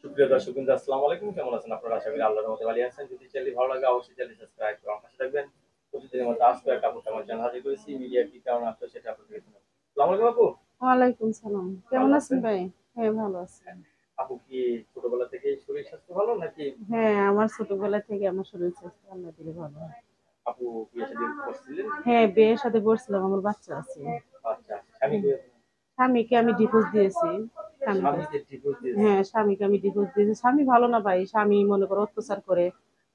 সুপ্রিয় দর্শকবৃন্দ, আসসালামু আলাইকুম। কেমন আছেন আপনারা? আশা করি আল্লাহর রহমতে ভালো আছেন। যদি চ্যানেলটি ভালো লাগে অবশ্যই চ্যানেলটি সাবস্ক্রাইব করে আমার পাশে থাকবেন। প্রতিদিনের মতো আজকে একটা আপু আমার চ্যানেল হাজির করেছি। মিডিয়া কি কারণে আসলো সেটা আপনাদের জানাবো। আসসালামু আলাইকুম আপু। ওয়ালাইকুম সালাম। কেমন ভালো আছেন আছেন? ভাই? হ্যাঁ, ভালো আছি। আপু কি ছোটবেলা থেকেই শরীর স্বাস্থ্য ভালো নাকি হ্যাঁ, আমার ছোটবেলা থেকে আমার শরীর স্বাস্থ্য আল্লাহ দিলে ভালো। আপু বিয়ে শাদী করছিলেন? হ্যাঁ, বিয়ের সাথে বলছিলাম আমার বাচ্চা আছে। আচ্ছা, স্বামী হুম। কি স্বামীকে আমি ডিভোর্স দিয়েছি। স্বামীকে স্বামীকে ডিভোর্স দিয়েছেন? হ্যাঁ, স্বামীকে আমি ডিভোর্স দিয়েছি। স্বামী ভালো না ভাই। স্বামী মনে করো অত্যাচার করে,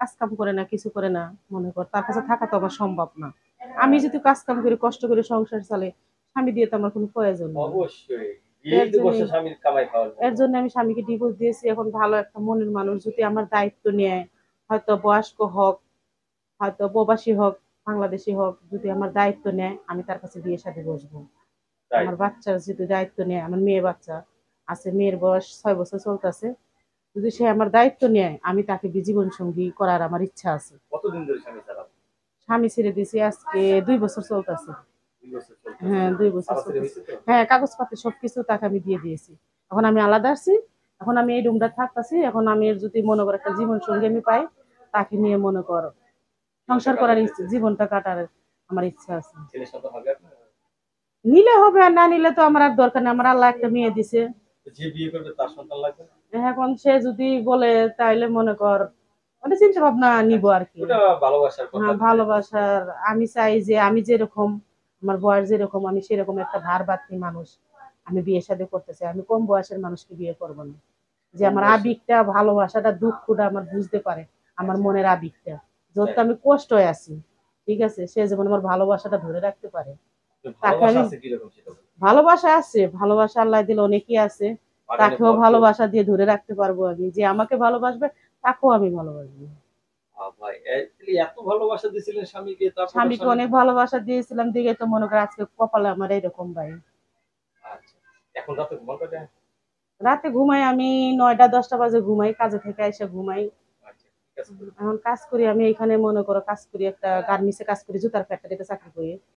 কাজ কাম করে না, কিছু করে না। মনে কর তার কাছে থাকা তো আমার সম্ভব না। আমি যদি কাজ কাম করি, কষ্ট করে সংসার চালাই, স্বামী দিয়ে তো আমার কোনো প্রয়োজন নেই। অবশ্যই। এর বিয়েই তো জন্য করছে স্বামীর কামাই খাওয়ার এর জন্য। জন্য আমি স্বামীকে ডিভোর্স দিয়েছি। এখন ভালো একটা মনের মানুষ যদি আমার দায়িত্ব নেয়, হয়তো বয়স্ক হোক, হয়তো প্রবাসী হোক, বাংলাদেশী হোক, যদি আমার দায়িত্ব নেয় আমি তার কাছে বিয়ে শাদী বসবো। তাই? আমার বাচ্চার যদি দায়িত্ব নেয়, আমার মেয়ে বাচ্চা আছে, মেয়ের বয়স 6 বছর চলতেছে, যদি সে আমার দায়িত্ব নেয় আমি তাকে জীবন সঙ্গী করার আমার ইচ্ছা আছে। কতদিন ধরে স্বামী ছাড়া? স্বামী ছেড়ে দিয়েছি আজকে 2 বছর চলতেছে। ২ বছর চলতেছে। হ্যাঁ, 2 বছর ছাড়াছাড়ি চলতেছে। হইছে তো? হ্যাঁ, কাগজপাতি সবকিছু তাকে আমি দিয়ে দিয়েছি। এখন আমি আলাদা আছি। এখন আমি এই রুমটা থাকতেছি। এখন আমি এর যদি মনে করো একটা জীবন সঙ্গী আমি পাই, তাকে নিয়ে মনে করো জীবনটা সংসার করার কাটাতে ইচ্ছে, চাইছেন। জীবনটা কাটার আমার ইচ্ছা আছে। ছেলে সন্তান হবে আপনার? নিলে হবে আর না নিলে তো আমার আর দরকার নেই। আমার আল্লাহ একটা মেয়ে দিছে। যে বিয়ে করবে তার সন্তান লাগবে না? এখন সে যদি বলে তাইলে মনে কর মানে চিন্তা ভাবনা নিব আর কি। ওটা ভালোবাসার কথা হ্যাঁ, যদি ভালোবাসার আমি চাই যে আমি যেরকম আমার বয়স যেরকম আমি সেরকম একটা ভার মানুষ আমি বিয়ে শাদী করতে চাই। আমি কম বয়সের মানুষকে বিয়ে করব না। যে কম আমার বয়সে আবেগটা ভালোবাসাটা দুঃখটা আমার বুঝতে পারে, আমার আচ্ছা মনের আবেগটা যত তাই। আমি কষ্ট হয়ে আছি, ঠিক আছে, সে যেমন আমার ভালোবাসাটা ধরে রাখতে পারে। তো তাকে ভালোবাসা আমি আছে কিরকম সেটা বলুন? ভালোবাসা আছে, ভালোবাসা আল্লাহ দিলে অনেকেই আছে। বাগানে তাকেও ভরপুর। ভালোবাসা দিয়ে ধরে রাখতে পারবো আমি। যে আমাকে ভালোবাসবে তাকেও আমি ভালোবাসবো। ভাই তাহলে এত ভালোবাসা দিছিলেন স্বামীকে তারপরে স্বামীকে স্বামী অনেক ভালোবাসা দিয়েছিলাম দিকে তো মনে করো আজকে কপালে আমার এরকম ভাই। আচ্ছা এখন রাতে ঘুমান কয়টায়? রাতে ঘুমাই আমি 9টা 10টা বাজে ঘুমাই, কাজে থেকে এসে ঘুমাই। আচ্ছা ঠিক আছে। এখন কাজ করি আমি এখানে মনে করো কাজ করি একটা গার্মেন্টসে কাজ করি, জুতার ফ্যাক্টরিতে চাকরি করি।